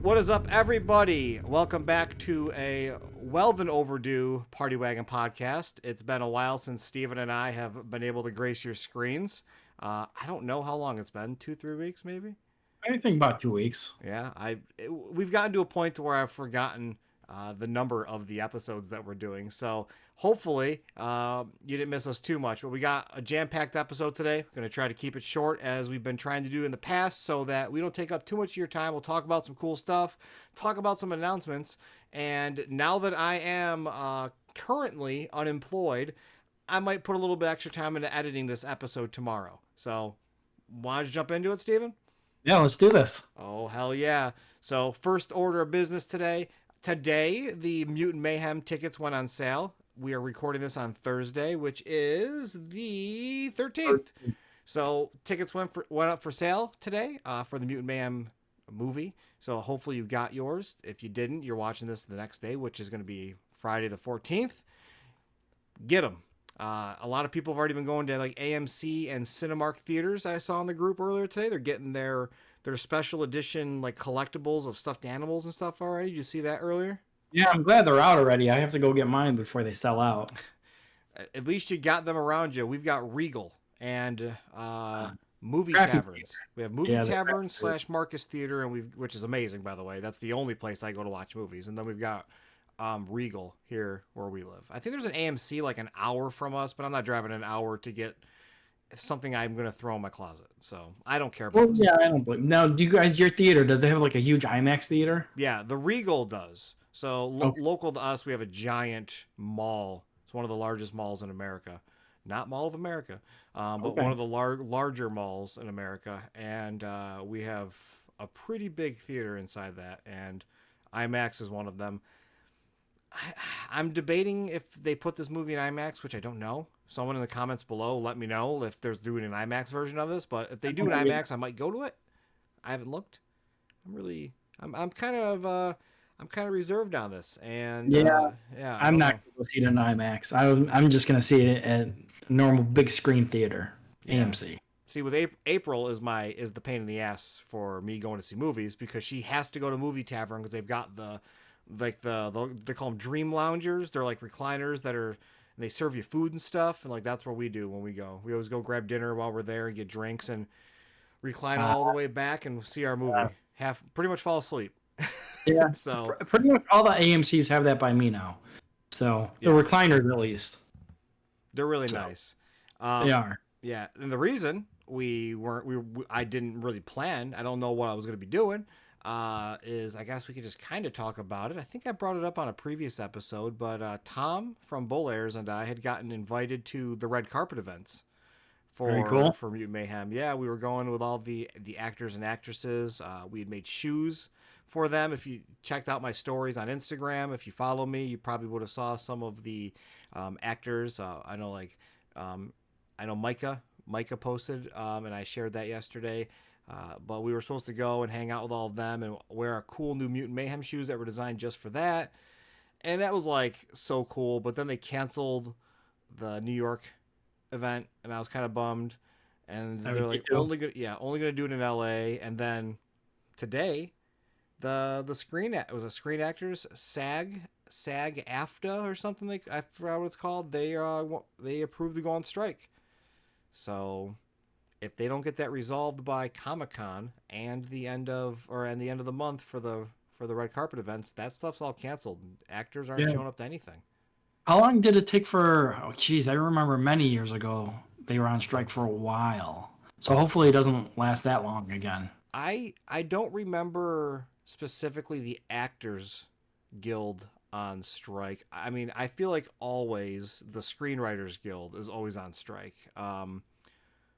What is up, everybody? Welcome back to a well than overdue Party Wagon podcast. It's been a while since Steven and I have been able to grace your screens. I don't know how long it's been, 2-3 weeks maybe. I think about 2 weeks. Yeah, we've gotten to a point to where I've forgotten the number of the episodes that we're doing. So hopefully you didn't miss us too much. But we got a jam-packed episode today. We're going to try to keep it short as we've been trying to do in the past so that we don't take up too much of your time. We'll talk about some cool stuff, talk about some announcements. And now that I am currently unemployed, I might put a little bit extra time into editing this episode tomorrow. So why don't you jump into it, Steven? Yeah, let's do this. Oh, hell yeah. So, first order of business today. Today, the Mutant Mayhem tickets went on sale. We are recording this on Thursday, which is the 13th. So, tickets went up for sale today for the Mutant Mayhem movie. So, hopefully you got yours. If you didn't, you're watching this the next day, which is going to be Friday the 14th. Get them. A lot of people have already been going to like AMC and Cinemark theaters. I saw in the group earlier today. They're getting their special edition like collectibles of stuffed animals and stuff already. Did you see that earlier? Yeah, I'm glad they're out already. I have to go get mine before they sell out. At least you got them around you. We've got Regal and movie Crappy taverns. theater. We have movie Yeah, taverns / Marcus Theater, and which is amazing, by the way. That's the only place I go to watch movies. And then we've got Regal here where we live. I think there's an AMC like an hour from us, but I'm not driving an hour to get something I'm going to throw in my closet. So I don't care about this. Yeah, I don't believe. Now, do you guys, your theater, does it have like a huge IMAX theater? Yeah, the Regal does. So Okay. local to us, we have a giant mall. It's one of the largest malls in America. Not Mall of America, but Okay. one of the larger malls in America. And we have a pretty big theater inside that. And IMAX is one of them. I'm debating if they put this movie in IMAX, which I don't know. Someone in the comments below, let me know if they're doing an IMAX version of this. But if they do an IMAX, I might go to it. I haven't looked. I'm kind of reserved on this, and Yeah, yeah, I I'm don't not know. going to go see it in IMAX. I'm just going to see it at a normal big screen theater, Yeah. AMC. See, with April is the pain in the ass for me going to see movies because she has to go to movie tavern because they've got the they call them dream loungers. They're like recliners that are. And they serve you food and stuff, and like that's what we do when we go. We always go grab dinner while we're there and get drinks and recline all the way back and see our movie. Pretty much fall asleep. Yeah, So pretty much all the AMCs have that by me now. So the yeah, recliners, at least, they're really so nice. they are. Yeah, and the reason I didn't really plan. I don't know what I was going to be doing. Is I guess we could just kind of talk about it. I think I brought it up on a previous episode, but Tom from Bowlairs and I had gotten invited to the red carpet events Very cool. for Mutant Mayhem. Yeah, we were going with all the actors and actresses. We had made shoes for them. If you checked out my stories on Instagram, if you follow me, you probably would have saw some of the actors. I know Micah posted, and I shared that yesterday. But we were supposed to go and hang out with all of them and wear our cool new Mutant Mayhem shoes that were designed just for that. And that was like so cool. But then they canceled the New York event, and I was kind of bummed. And they're like only gonna do it in LA. And then today, the it was a Screen Actors SAG AFTA or something, like I forgot what it's called. They approved to go on strike. So if they don't get that resolved by Comic-Con and the end of the month for the red carpet events, that stuff's all canceled. Actors aren't showing up to anything. How long did it take for? Oh, geez, I remember many years ago they were on strike for a while. So hopefully it doesn't last that long again. I don't remember specifically the Actors Guild on strike. I mean, I feel like always the Screenwriters Guild is always on strike.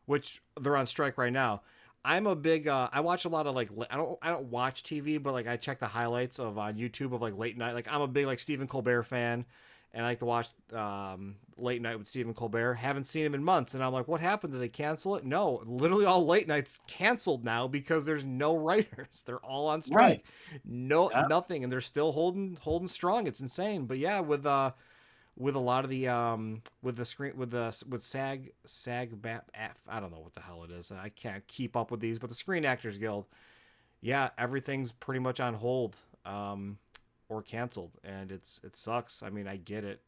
Which they're on strike right now. I'm a big I watch a lot of like I don't watch TV, but like I check the highlights of on YouTube of like late night. Like I'm a big like Stephen Colbert fan, and I like to watch late night with Stephen Colbert. Haven't seen him in months, and I'm like, what happened? Did they cancel it? No, literally all late nights canceled now because there's no writers. They're all on strike. Right. No, Yeah. nothing, and they're still holding strong. It's insane. But yeah, with a lot of the with SAG I don't know what the hell it is. I can't keep up with these, but the Screen Actors Guild, yeah, everything's pretty much on hold, or canceled, and it sucks. I mean, I get it,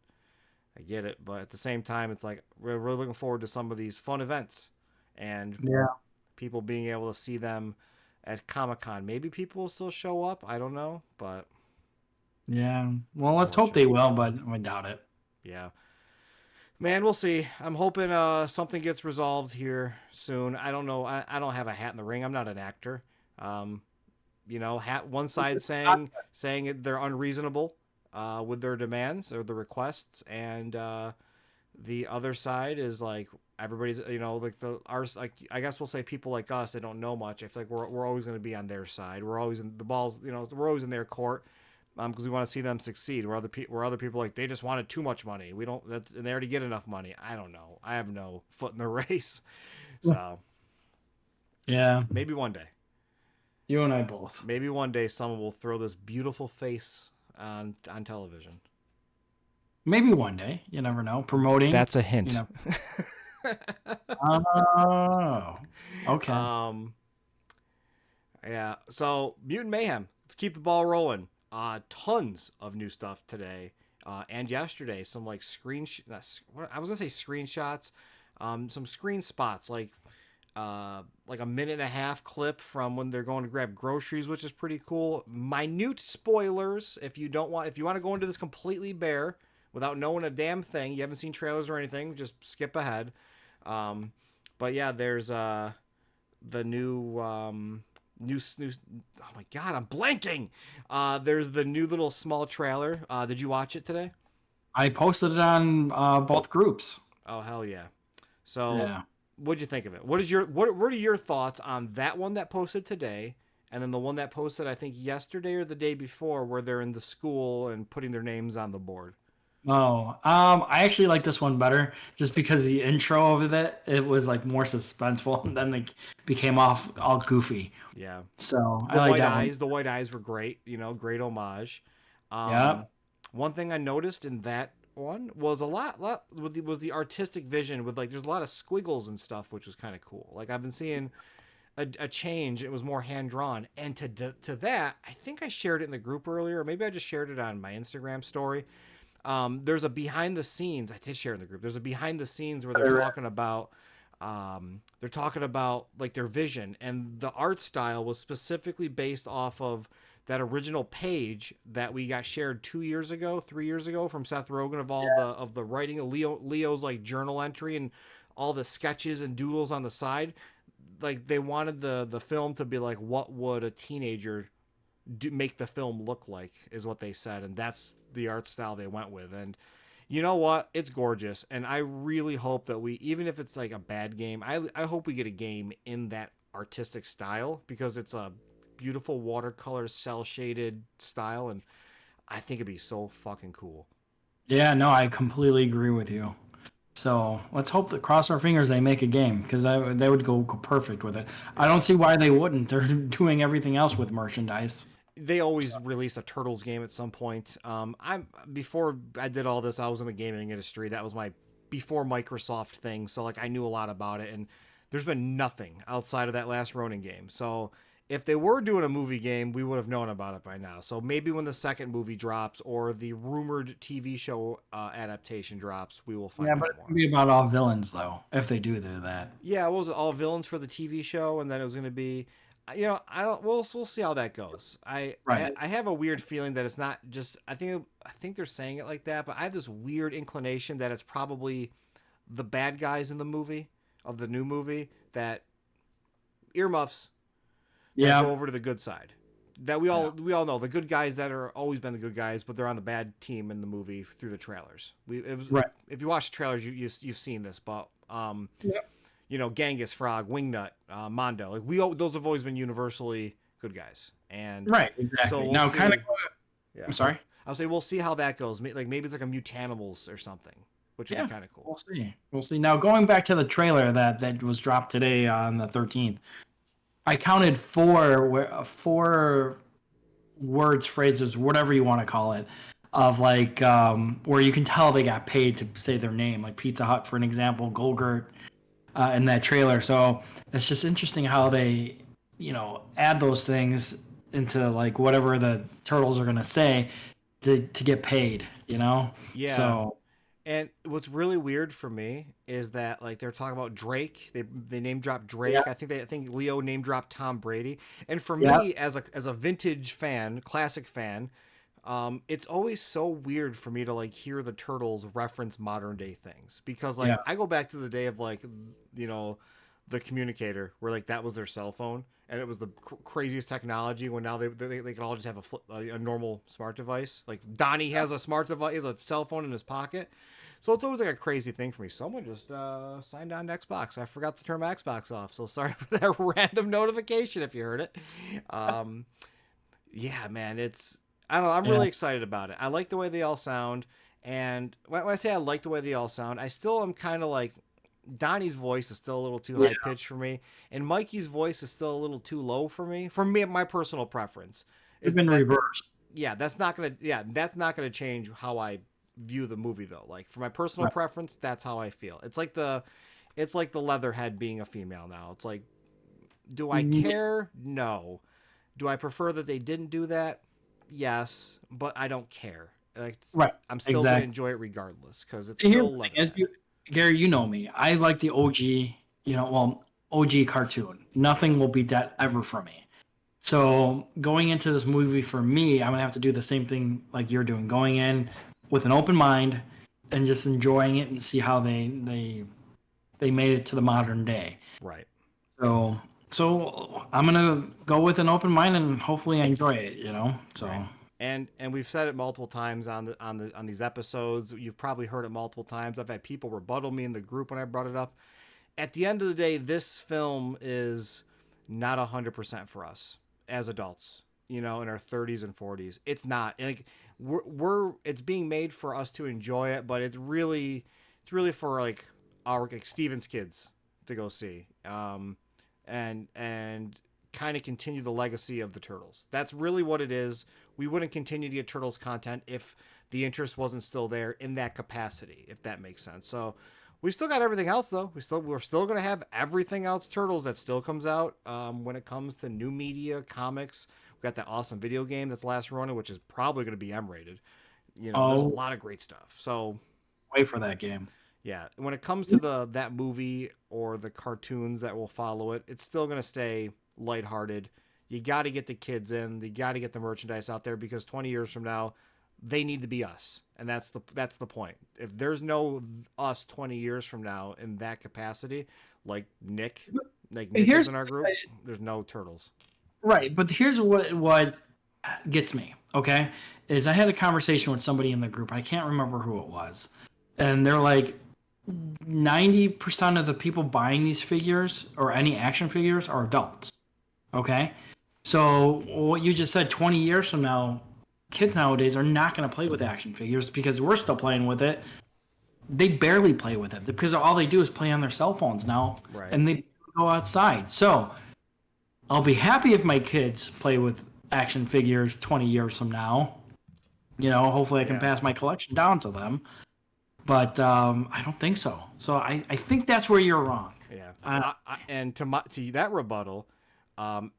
but at the same time, it's like we're looking forward to some of these fun events, and Yeah. people being able to see them at Comic Con. Maybe people will still show up. I don't know, but Yeah. Well, let's hope they unfortunate. will, but I doubt it. Yeah, man, we'll see. I'm hoping something gets resolved here soon. I don't know. I don't have a hat in the ring. I'm not an actor. Um, one side saying they're unreasonable with their demands or the requests, and the other side is like everybody's, like the ours, like I guess we'll say people like us that don't know much. I feel like we're always going to be on their side. We're always in the balls. We're always in their court. Because we want to see them succeed. Where other people like they just wanted too much money. We don't. And they already get enough money. I don't know. I have no foot in the race. So Yeah. maybe one day. You and I both. Maybe one day someone will throw this beautiful face on television. Maybe one day. You never know. Promoting. That's a You hint. know. Oh. Okay. Yeah. So Mutant Mayhem. Let's keep the ball rolling. Tons of new stuff today and yesterday. Some like I was gonna say screenshots. Some screen spots like a minute and a half clip from when they're going to grab groceries, which is pretty cool. Minute spoilers if you want to go into this completely bare without knowing a damn thing. You haven't seen trailers or anything. Just skip ahead. Um, but yeah, there's the new oh my god, I'm blanking. There's the new little small trailer. Did you watch it today? I posted it on both groups. Oh hell yeah. So Yeah. what'd you think of it? What are your thoughts on that one that posted today, and then the one that posted I think yesterday or the day before, where they're in the school and putting their names on the board? Oh, I actually like this one better just because the intro of it was like more suspenseful and then it became off all goofy. Yeah. So I like that one. The white eyes were great. Great homage. Yeah. Um, One thing I noticed in that one was a lot with was the artistic vision with like there's a lot of squiggles and stuff, which was kind of cool. Like I've been seeing a change. It was more hand drawn, and to that, I think I shared it in the group earlier, or maybe I just shared it on my Instagram story. There's a behind the scenes. I did share in the group. There's a behind the scenes where they're talking about like their vision, and the art style was specifically based off of that original page that we got shared 2 years ago, 3 years ago from Seth Rogen of all the writing of Leo's like journal entry and all the sketches and doodles on the side. Like they wanted the film to be like what would a teenager make the film look like is what they said, and that's the art style they went with. And you know what, it's gorgeous, and I really hope that we, even if it's like a bad game, I hope we get a game in that artistic style because it's a beautiful watercolor cell shaded style, and I think it'd be so fucking cool. Yeah, no, I completely agree with you. So let's hope that cross our fingers they make a game because they would go perfect with it. I don't see why they wouldn't. They're doing everything else with merchandise. They always release a Turtles game at some point. I'm before I did all this, I was in the gaming industry. That was my before Microsoft thing, so like I knew a lot about it. And there's been nothing outside of that last Ronin game. So if they were doing a movie game, we would have known about it by now. So maybe when the second movie drops or the rumored TV show adaptation drops, we will find Yeah, out but it's more. gonna be about all villains though, if they do that. Yeah, what was it? All villains for the TV show, and then it was going to be, I don't. We'll see how that goes. Right. I have a weird feeling that it's not just. I think they're saying it like that, but I have this weird inclination that it's probably the bad guys in the movie of the new movie that earmuffs that go Yeah. over to the good side. That Yeah. we all know the good guys that are always been the good guys, but they're on the bad team in the movie through the trailers. Right. If you watch the trailers, you've seen this, but Yep. Genghis, Frog, Wingnut, Mondo. Like those have always been universally good guys, and Right. so Exactly. we'll Now, see. kind of. Yeah, I'm sorry. I'll say we'll see how that goes. Like maybe it's like a Mutanimals or something, which would Yeah. be kind of cool. We'll see. We'll see. Now, going back to the trailer that was dropped today on the 13th, I counted four words, phrases, whatever you want to call it, of like where you can tell they got paid to say their name, like Pizza Hut, for an example, Golgurt, in that trailer. So it's just interesting how they add those things into like whatever the turtles are gonna say to get paid. Yeah. So And what's really weird for me is that like they're talking about Drake. They name dropped yeah, Drake. I think Leo name dropped Tom Brady. And for yeah, me as a vintage fan, classic fan, it's always so weird for me to like hear the Turtles reference modern day things because yeah, like I go back to the day of like you know the communicator where like that was their cell phone and it was the craziest technology when now they can all just have a normal smart device. Like Donnie has a smart device, has a cell phone in his pocket. So it's always like a crazy thing for me. Someone just signed on to Xbox. I forgot to turn my Xbox off, so sorry for that random notification if you heard it. Um, yeah, man, it's I don't know. I'm yeah, really excited about it. I like the way they all sound, and when I say I like the way they all sound, I still am kind of like Donnie's voice is still a little too yeah. high pitched for me, and Mikey's voice is still a little too low for me. For me, my personal preference It's is been that reversed. yeah, that's not gonna change how I view the movie though. Like for my personal Right. preference, that's how I feel. It's like the Leatherhead being a female now. It's like, do I Yeah, care? No. Do I prefer that they didn't do that? Yes, but I don't care. Like right. I'm still gonna Exactly. enjoy it regardless because it's And here's still the thing: as Leatherhead. Gary, you know me. I like the OG. OG cartoon. Nothing will beat that ever for me. So going into this movie for me, I'm gonna have to do the same thing like you're doing. Going in with an open mind and just enjoying it and see how they made it to the modern day. Right. So so I'm gonna go with an open mind and hopefully I enjoy it. Right. So And we've said it multiple times on these episodes. You've probably heard it multiple times. I've had people rebuttal me in the group when I brought it up. At the end of the day, this film is not 100% for us as adults, in our 30s and 40s. It's not. Like we're it's being made for us to enjoy it, but it's really for like our like Steven's kids to go see. And kind of continue the legacy of the Turtles. That's really what it is. We wouldn't continue to get Turtles content if the interest wasn't still there in that capacity, if that makes sense. So we've still got everything else though. We're still gonna have everything else Turtles that still comes out. When it comes to new media, comics, we got that awesome video game that's Last Ronin, which is probably gonna be M rated. There's a I'll lot of great stuff. So wait for that game. yeah, when it comes to the that movie or the cartoons that will follow it, it's still gonna stay lighthearted. You got to get the kids in. You got to get the merchandise out there because 20 years from now, they need to be us, and that's the point. If there's no us 20 years from now in that capacity, like Nick, like Nick is Here's in our group, there's no turtles. right, but here's what gets me. Okay, is I had a conversation with somebody in the group. I can't remember who it was, and they're like, 90% of the people buying these figures or any action figures are adults. Okay. So what you just said, 20 years from now, kids nowadays are not going to play with action figures because we're still playing with it. They barely play with it because all they do is play on their cell phones now Right. and they go outside. So I'll be happy if my kids play with action figures 20 years from now. Hopefully I can Yeah. pass my collection down to them. But I don't think so. So I think that's where you're wrong. Yeah. Uh, And to that rebuttal,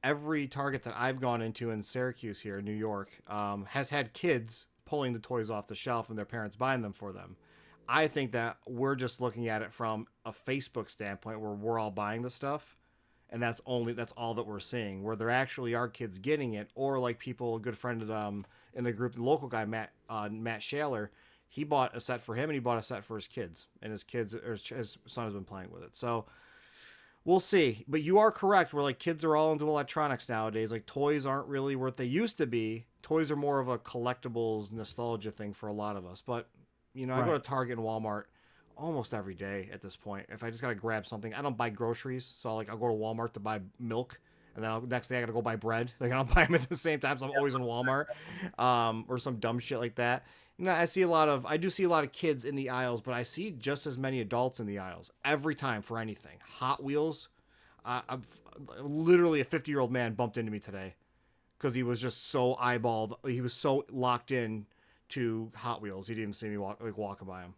every Target that I've gone into in Syracuse here in New York has had kids pulling the toys off the shelf and their parents buying them for them. I think that we're just looking at it from a Facebook standpoint where we're all buying the stuff, and that's all that we're seeing. Where there actually are kids getting it, or like people, a good friend of in the group, the local guy Matt Shaler, he bought a set for him and he bought a set for his kids, and his son has been playing with it. So we'll see. But you are correct. Where like kids are all into electronics nowadays. Like toys aren't really what they used to be. Toys are more of a collectibles nostalgia thing for a lot of us. But I go right. to Target and Walmart almost every day at this point. If I just gotta grab something, I don't buy groceries. So like I'll go to Walmart to buy milk. And then next day I gotta go buy bread. Like I don't buy them at the same time, so I'm always in Walmart, or some dumb shit like that. I do see a lot of kids in the aisles, but I see just as many adults in the aisles every time for anything. Hot Wheels. I'm literally a 50-year-old man bumped into me today because he was just so eyeballed. He was so locked in to Hot Wheels. He didn't even see me walking by him.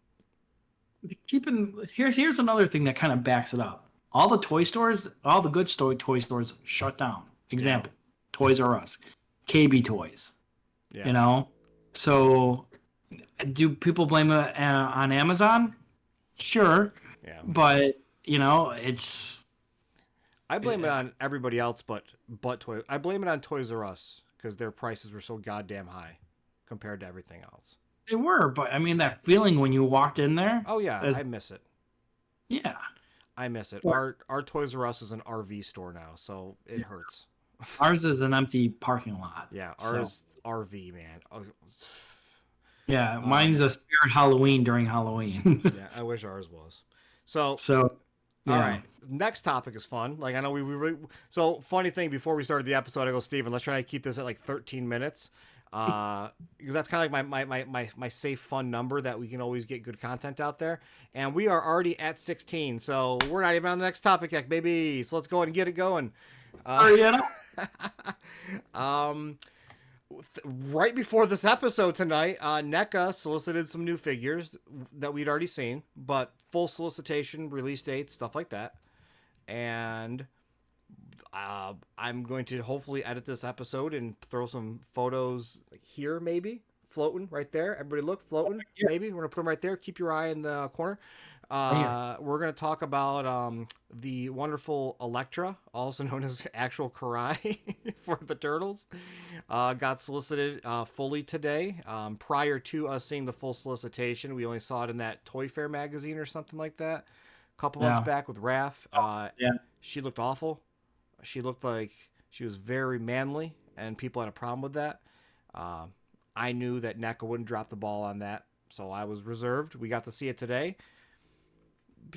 Here's another thing that kind of backs it up. All the toy stores, all the good toy stores shut down. Example, Toys R Us, KB Toys. Yeah. You know, so do people blame it on Amazon? Sure, Yeah. but you know, it's I blame it on everybody else, but Toys. I blame it on Toys R Us because their prices were so goddamn high compared to everything else. they were, but I mean that feeling when you walked in there. Oh yeah, Is, I miss it. yeah, I miss it. Or- Our Toys R Us is an RV store now, so it hurts. ours is an empty parking lot. Yeah, So, ours RV, man. Oh, yeah, mine's a spirit Halloween during Halloween. yeah, I wish ours was. So, So, all yeah. right, next topic is fun. Like I know we really. So funny thing before we started the episode, I go, Steven, let's try to keep this at like 13 minutes. Because that's kind of like my safe fun number that we can always get good content out there, and we are already at 16, so we're not even on the next topic yet, baby. So let's go ahead and get it going. Right before this episode tonight, NECA solicited some new figures that we'd already seen, but full solicitation, release dates, stuff like that, and I'm going to hopefully edit this episode and throw some photos here, maybe floating right there. Everybody look, floating, maybe. We're gonna put them right there. Keep your eye in the corner. We're gonna talk about the wonderful Elektra, also known as actual Karai for the Turtles. Got solicited fully today. Prior to us seeing the full solicitation, we only saw it in that Toy Fair magazine or something like that. A couple months back with Raph. She looked awful. She looked like she was very manly, and people had a problem with that. I knew that NECA wouldn't drop the ball on that, so I was reserved. We got to see it today.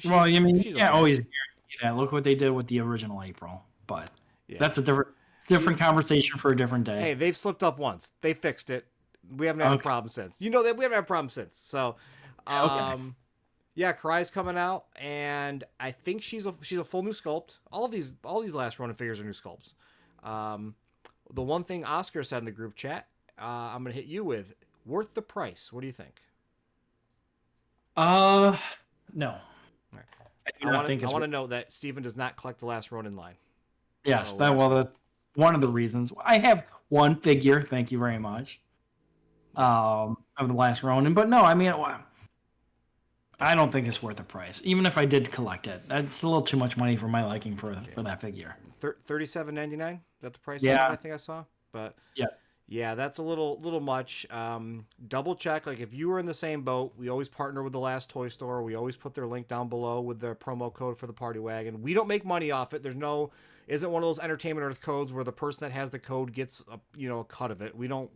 Well, I mean, you can't okay. always guarantee that. Look what they did with the original April, but that's a different conversation for a different day. Hey, they've slipped up once. They fixed it. We haven't had a problem since. You know that we haven't had a problem since. So, yeah, Karai's coming out, and I think she's a full new sculpt. All these last Ronin figures are new sculpts. The one thing Oscar said in the group chat, I'm gonna hit you with, worth the price. What do you think? No. I want to know that Steven does not collect the last Ronin line. Yes, that's one of the reasons. I have one figure, thank you very much, of the last Ronin. But no, I mean, I don't think it's worth the price. Even if I did collect it, that's a little too much money for my liking for that figure. $37.99. Is that the price? Yeah, I think I saw. But yeah. Yeah, that's a little much. Double check. Like if you were in the same boat, we always partner with the Last Toy Store. We always put their link down below with their promo code for the Party Wagon. We don't make money off it. Isn't one of those Entertainment Earth codes where the person that has the code gets a cut of it. We don't.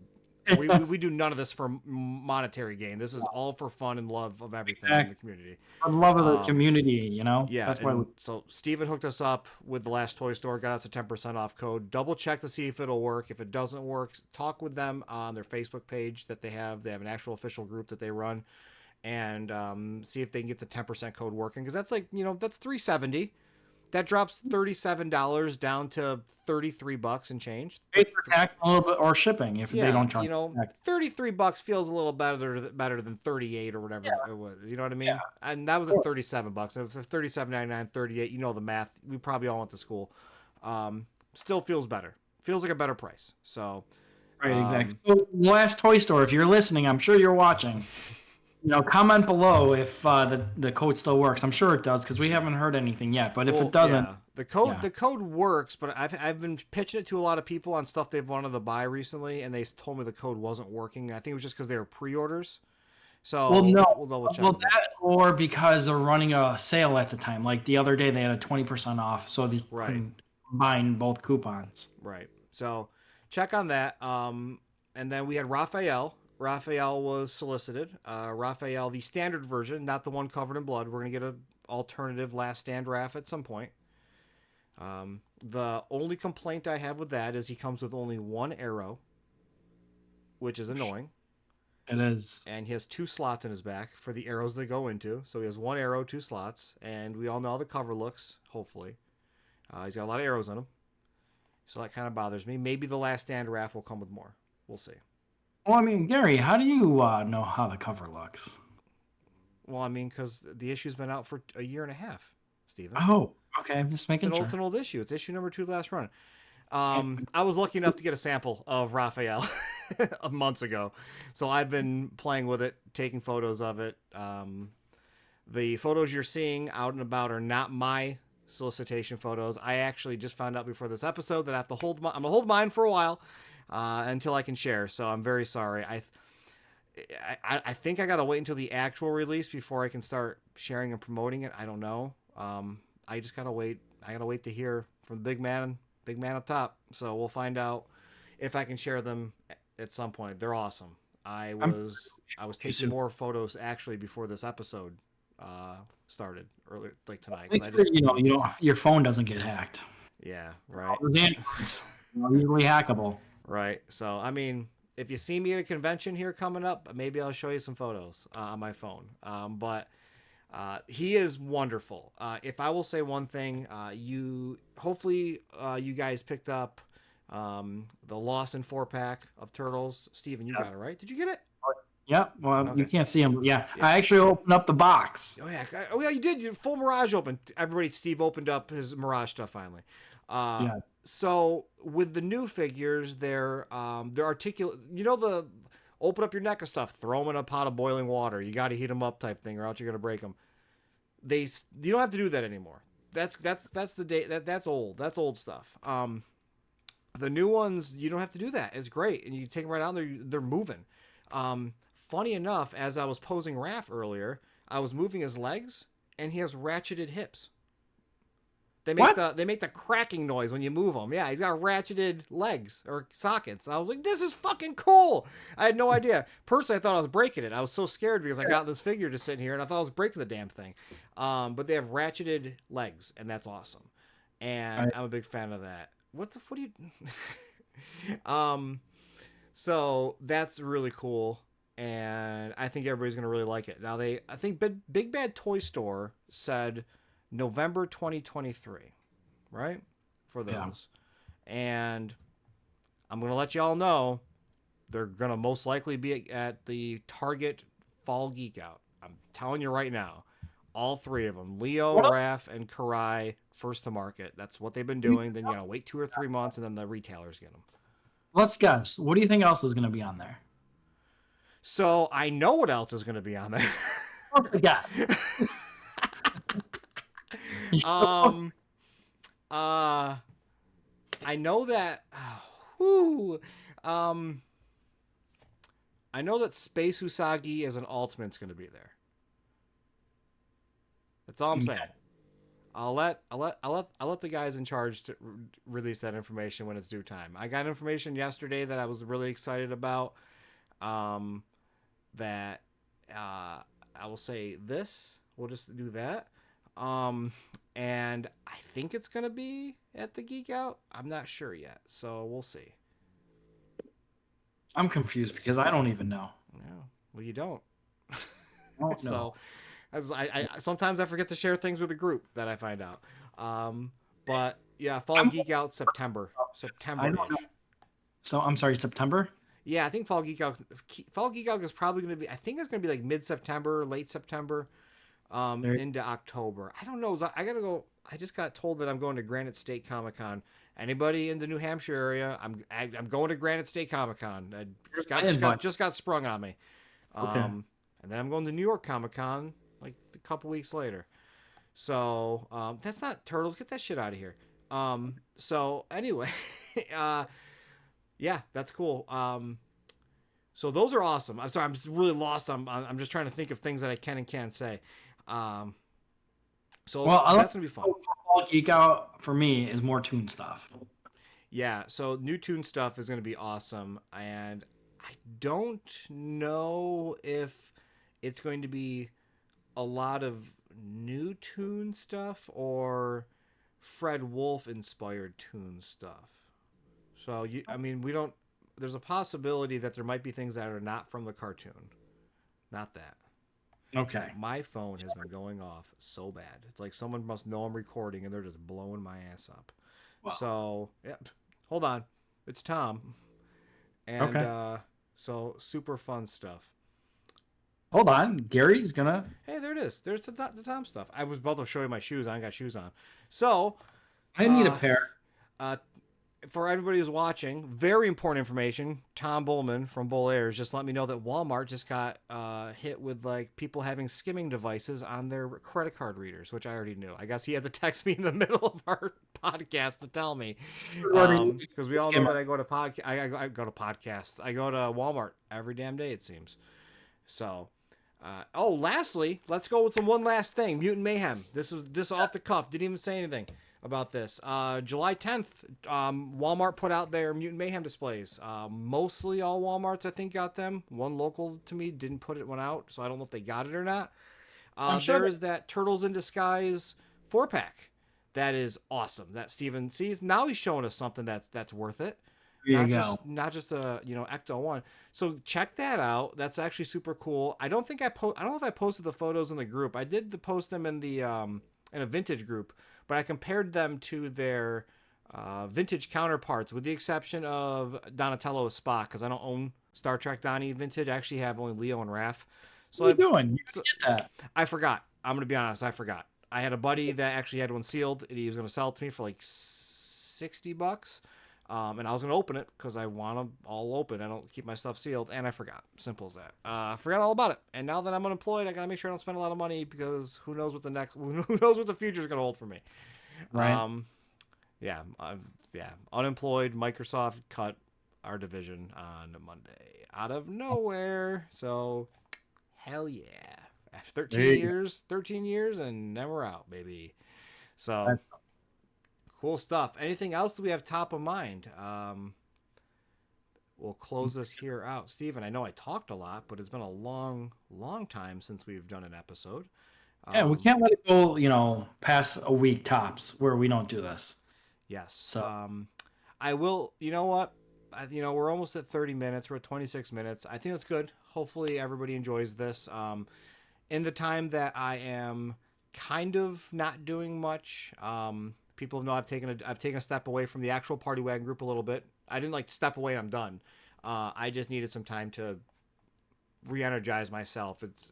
We do none of this for monetary gain. This is all for fun and love of everything in the community. I love of the community, Yeah, that's why. So Steven hooked us up with the Last Toy Store, got us a 10% off code. Double check to see if it'll work. If it doesn't work, talk with them on their Facebook page that they have. They have an actual official group that they run, and see if they can get the 10% code working. Because that's that's $370. That drops $37 down to $33 and change. Pay for tax a little bit or shipping if they don't charge. $33 feels a little better than 38 or whatever it was. You know what I mean? Yeah. And that was at $37. If it's $37.99, 38, you know the math. We probably all went to school. Still feels better. Feels like a better price. So, right, exactly. So, Last Toy Store, if you're listening, I'm sure you're watching. Comment below if the code still works. I'm sure it does because we haven't heard anything yet. But if it doesn't, the code works. But I've been pitching it to a lot of people on stuff they've wanted to buy recently, and they told me the code wasn't working. I think it was just because they were pre-orders. So we'll double check. Well, that or because they're running a sale at the time. Like the other day, they had a 20% off, so they can combine both coupons. Right. So check on that. And then we had Raphael. Raphael was solicited. Raphael, the standard version, not the one covered in blood. We're going to get an alternative Last Stand Raph at some point. The only complaint I have with that is he comes with only one arrow, which is annoying. It is. And he has 2 slots in his back for the arrows they go into. So he has 1 arrow, 2 slots. And we all know how the cover looks, hopefully. He's got a lot of arrows on him. So that kind of bothers me. Maybe the Last Stand Raph will come with more. We'll see. Well, I mean, Gary, how do you know how the cover looks? Well, I mean, because the issue's been out for a year and a half, Steven. Oh, okay. I'm just making sure. It's an old issue. It's issue number 2 last run. I was lucky enough to get a sample of Raphael months ago, so I've been playing with it, taking photos of it. The photos you're seeing out and about are not my solicitation photos. I actually just found out before this episode that I have to I'm gonna hold mine for a while until I can share. So I'm very sorry. I think I gotta wait until the actual release before I can start sharing and promoting it. I don't know. I just gotta wait. I gotta wait to hear from the big man up top. So we'll find out if I can share them at some point. They're awesome. I was taking more photos actually before this episode started earlier, like tonight. Make sure, your phone doesn't get hacked. Yeah, right. Those Androids are easily hackable. Right. So I mean, if you see me at a convention here coming up, maybe I'll show you some photos on my phone. But he is wonderful. If I will say one thing, hopefully you guys picked up the Lawson 4-pack of turtles. Steven, you got it, right? Did you get it? Yep. Well, okay. You can't see them. Yeah. I actually opened up the box. Oh yeah, you did. Full Mirage opened. Everybody, Steve opened up his Mirage stuff finally. Yeah. So with the new figures, they're articulate. The open up your NECA stuff, throw them in a pot of boiling water. You got to heat them up type thing, or else you're gonna break them. You don't have to do that anymore. That's the day. That's old. That's old stuff. The new ones, you don't have to do that. It's great, and you take them right out, and they're moving. Funny enough, as I was posing Raph earlier, I was moving his legs, and he has ratcheted hips. They make the cracking noise when you move them. Yeah, he's got ratcheted legs or sockets. I was like, this is fucking cool. I had no idea. Personally, I thought I was breaking it. I was so scared because I got this figure just sitting here, and I thought I was breaking the damn thing. But they have ratcheted legs, and that's awesome. And I'm a big fan of that. What do you... So that's really cool. And I think everybody's going to really like it. Now, I think Big Bad Toy Store said November 2023, right? For those. Yeah. And I'm going to let y'all know they're going to most likely be at the Target Fall Geek Out. I'm telling you right now. All three of them, Leo, Raph, and Karai, first to market. That's what they've been doing. Then, wait 2 or 3 months, and then the retailers get them. Let's guess. What do you think else is going to be on there? So I know what else is going to be on there. Oh my God. I know that. I know that Space Usagi as an Ultimate's going to be there. That's all I'm saying. I'll let the guys in charge to release that information when it's due time. I got information yesterday that I was really excited about. That I will say this. We'll just do that. And I think it's gonna be at the Geek Out. I'm not sure yet, so we'll see. I'm confused because I don't even know. Yeah, well, you don't. So. I sometimes I forget to share things with the group that I find out. But yeah, Fall Geek Out September. So I'm sorry, September? Yeah, I think Fall Geek Out is probably going to be. I think it's going to be like mid-September, late September, into October. I don't know. I gotta go. I just got told that I'm going to Granite State Comic Con. Anybody in the New Hampshire area? I'm going to Granite State Comic Con. Just got sprung on me. Okay. And then I'm going to New York Comic Con like a couple weeks later. So that's not Turtles. Get that shit out of here. So anyway, yeah, that's cool. So those are awesome. I'm sorry, I'm just really lost. I'm just trying to think of things that I can and can't say. So that's gonna be fun. Fall Geek Out for me is more Toon stuff. Yeah, so new Toon stuff is gonna be awesome, and I don't know if it's going to be a lot of new Toon stuff or Fred Wolf inspired Toon stuff. So we don't. There's a possibility that there might be things that are not from the cartoon. Not that. Okay. My phone has been going off so bad. It's like someone must know I'm recording and they're just blowing my ass up. Wow. So, yeah, hold on. It's Tom. And so super fun stuff. Hold on. Gary's gonna. Hey, there it is. There's the Tom stuff. I was about to show you my shoes. I ain't got shoes on. So I need a pair. for everybody who's watching, very important information. Tom Bullman from Bull Airs just let me know that Walmart just got hit with like people having skimming devices on their credit card readers, which I already knew. I guess he had to text me in the middle of our podcast to tell me, because we all know that I go to I go to podcasts. I go to Walmart every damn day, it seems. So. Lastly, let's go with one last thing. Mutant Mayhem. This off the cuff. Didn't even say anything about this. July 10th, Walmart put out their Mutant Mayhem displays. Mostly all Walmarts, I think, got them. One local to me didn't put one out, so I don't know if they got it or not. I'm sure there is that Turtles in Disguise 4-pack. That is awesome. That Steven sees. Now he's showing us something that's worth it. There Not you just go. not just a Ecto one. So check that out. That's actually super cool. I don't know if I posted the photos in the group. I did post them in the in a vintage group, but I compared them to their vintage counterparts, with the exception of Donatello's Spock, because I don't own Star Trek Donnie vintage. I actually have only Leo and Raph. So What are you doing? You so gotta get that. I forgot. I'm gonna be honest. I forgot. I had a buddy that actually had one sealed, and he was gonna sell it to me for like $60. And I was going to open it because I want them all open. I don't keep my stuff sealed, and I forgot. Simple as that. I forgot all about it. And now that I'm unemployed, I got to make sure I don't spend a lot of money, because who knows what who knows what the future is going to hold for me. Right. Yeah, unemployed. Microsoft cut our division on Monday out of nowhere. So, hell yeah. After There 13 years, and then we're out, baby. So, go. cool stuff. Anything else that we have top of mind? We'll close this here out. Steven, I know I talked a lot, but it's been a long, long time since we've done an episode. Yeah, we can't let it go, past a week tops where we don't do this. Yes. So I will. You know what? We're almost at 30 minutes. We're at 26 minutes. I think that's good. Hopefully, everybody enjoys this. In the time that I am kind of not doing much, people know I've taken a step away from the actual Party Wagon group a little bit. I didn't like step away. I'm done. I just needed some time to re-energize myself. It's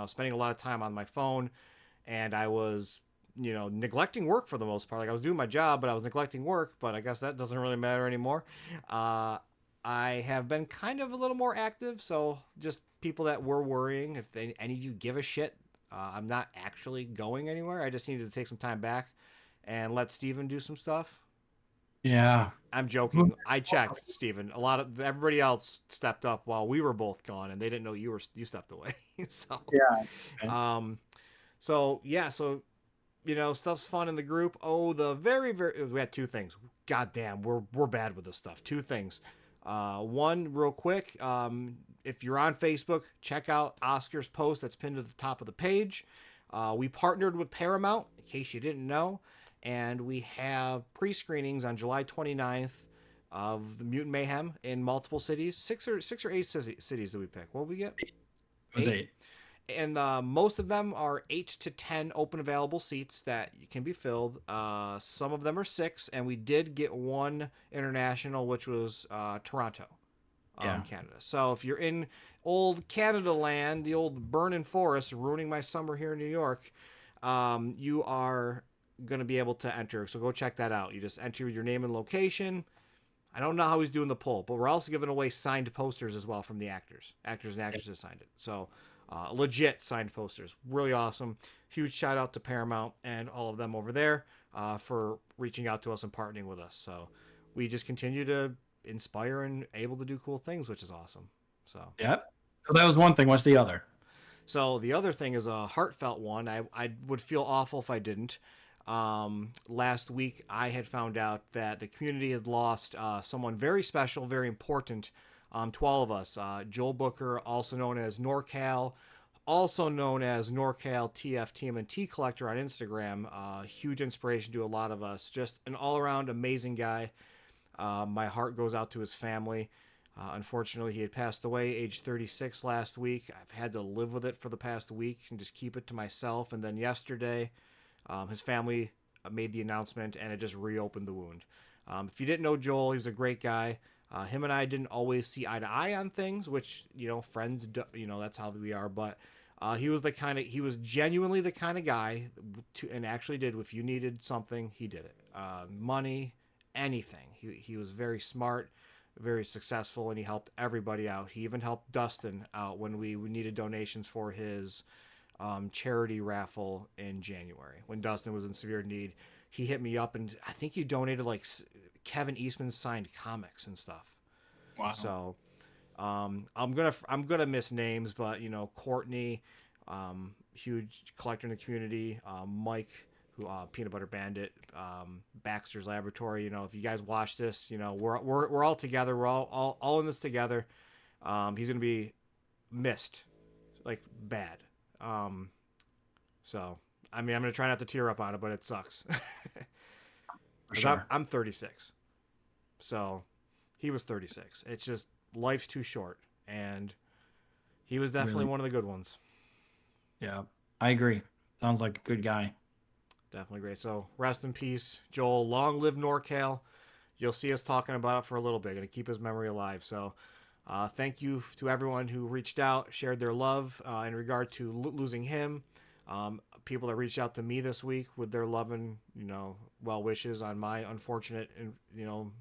spending a lot of time on my phone, and I was neglecting work for the most part. Like, I was doing my job, but I was neglecting work. But I guess that doesn't really matter anymore. I have been kind of a little more active. So just people that were worrying, if any of you give a shit, I'm not actually going anywhere. I just needed to take some time back and let Steven do some stuff. yeah. I'm joking. I checked, Steven. A lot of everybody else stepped up while we were both gone, and they didn't know you stepped away. So, Yeah. um, stuff's fun in the group. Oh, the we had two things. God damn, we're bad with this stuff. Two things. One, real quick. If you're on Facebook, check out Oscar's post that's pinned to the top of the page. We partnered with Paramount, in case you didn't know. And we have pre-screenings on July 29th of the Mutant Mayhem in multiple cities. Six or eight cities did we pick? What did we get? It was 8. And most of them are 8 to 10 open available seats that can be filled. Some of them are 6, and we did get one international, which was Toronto, Canada. So if you're in old Canada land, the old burning forest, ruining my summer here in New York, you are going to be able to enter. So go check that out. You just enter your name and location. I don't know how he's doing the poll, but we're also giving away signed posters as well from the actors. Actors and actresses signed it. So legit signed posters. Really awesome. Huge shout out to Paramount and all of them over there for reaching out to us and partnering with us. So we just continue to inspire and able to do cool things, which is awesome. So Yep. So that was one thing. What's the other? So the other thing is a heartfelt one. I would feel awful if I didn't. Last week, I had found out that the community had lost someone very special, very important to all of us. Joel Booker, also known as NorCal, also known as NorCal TMNT Collector on Instagram. Huge inspiration to a lot of us. Just an all-around amazing guy. My heart goes out to his family. Unfortunately, he had passed away age 36 last week. I've had to live with it for the past week and just keep it to myself. And then yesterday, his family made the announcement, and it just reopened the wound. If you didn't know Joel, he was a great guy. Him and I didn't always see eye to eye on things, which, friends, that's how we are. But he was genuinely the kind of guy and actually did, if you needed something, he did it. Money, anything. He was very smart, very successful, and he helped everybody out. He even helped Dustin out when we needed donations for his charity raffle in January. When Dustin was in severe need, he hit me up, and I think he donated like Kevin Eastman signed comics and stuff. Wow. So I'm gonna miss names, but Courtney, huge collector in the community, Mike, who Peanut Butter Bandit, Baxter's Laboratory. If you guys watch this, we're all together. We're all in this together. He's gonna be missed, like bad. So I mean, I'm gonna try not to tear up on it, but it sucks. Sure. I'm 36, so he was 36. It's just life's too short, and he was definitely Really? one of the good ones. Yeah, I agree. Sounds like a good guy. Definitely great. So rest in peace, Joel. Long live NorCal. You'll see us talking about it for a little bit. Going to keep his memory alive. So thank you to everyone who reached out, shared their love in regard to losing him. People that reached out to me this week with their love and well wishes on my unfortunate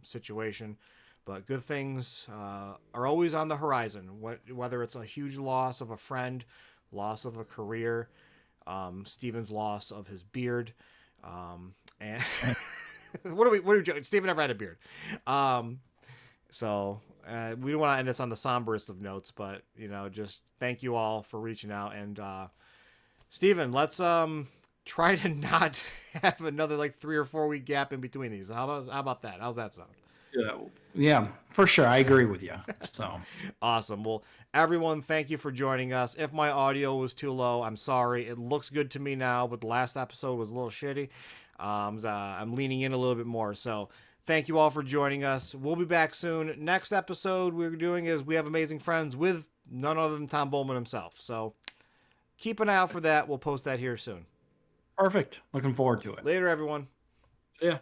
situation. But good things are always on the horizon. Whether it's a huge loss of a friend, loss of a career, Steven's loss of his beard, and what are we joking? Steven never had a beard. So we don't want to end this on the somberest of notes, but just thank you all for reaching out. And Steven, let's try to not have another like 3 or 4 week gap in between these. How about that? How's that sound? Yeah, for sure. I agree with you. So Awesome. Well, everyone, thank you for joining us. If my audio was too low, I'm sorry. It looks good to me now, but the last episode was a little shitty. I'm leaning in a little bit more. So thank you all for joining us. We'll be back soon. Next episode we're doing is We Have Amazing Friends with none other than Tom Bowman himself. So keep an eye out for that. We'll post that here soon. perfect. Looking forward to it. Later, everyone. See ya.